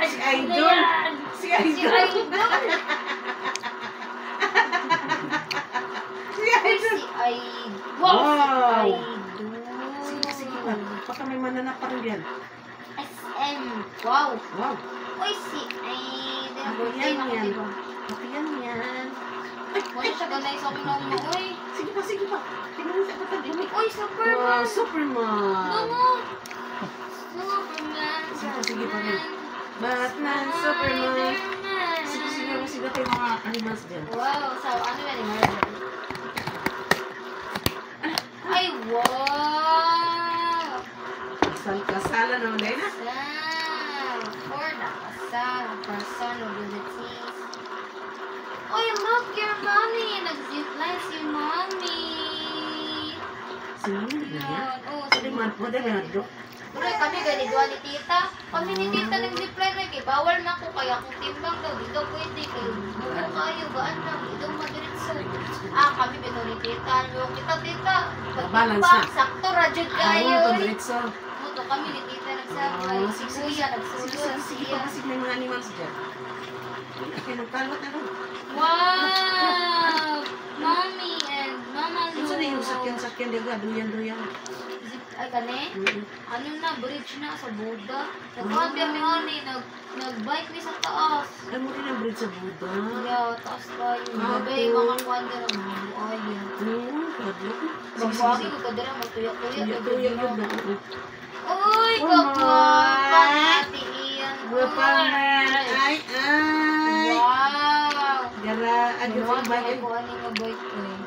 Si Idol. Si Idol. Si Idol. Wow! Sige, sige pa. Baka may mananap pa rin yan. SM. Wow! Wow. Uy, si Idol. Ako yan, yan. Ako yan, yan. Wala siya ganay sa akin ng uy. Sige pa, sige pa. Tingnan mo sa katagimik. Uy, Superman. Superman. Nungo. Superman. Sige, sige pa rin. Batman, Superman. Sige, sige mo sila kayo mga animals dyan. Wow, so ano yan ni Marvel? Ay, wow! Kasala naman dahil na. For the kasal, personalities. Uy, look, your mommy! Nag-zipline si mommy! Si Mami na yan. Oo, Sabi man, madali na dok. pero kami ganito ni tita. Kami ni tita nag-zipline na kay bawal na ko kaya kung timbang daw dito pwede kayo. Buko kayo gaan lang dito madiretso. Kami bito ni tita. Yung tita. Balance na. Sakto ra jud kayo. Ako, pagdiretso. Muto kami ni tita nagsabay. Si kuya nagsulod Sige siya. pa kasi may mga animals dyan. Okay, nagkalot na rin. Wow! Mommy and Mama Lu. Ito na yung sakyan-sakyan dyan. Duyan-duyan. Ay, kani? Ano na, bridge na sa Buda. Nagkuhan kami ani, nag-bike mi sa taas. Ay mo rin ang bridge sa Buda. Yeah, taas tayo. Babay, mga kuhan ka ng mga buhay. Kadlok. Magbuhagi ko ka dira, magtuya-tuya. Tuya-tuya yun na. Uy, Oh kapwa! my! Ate Ian. Guwapa man. Ay, ay. Wow! Gara, ano Ano yung ba bike? kuhan ni nga bike ko eh.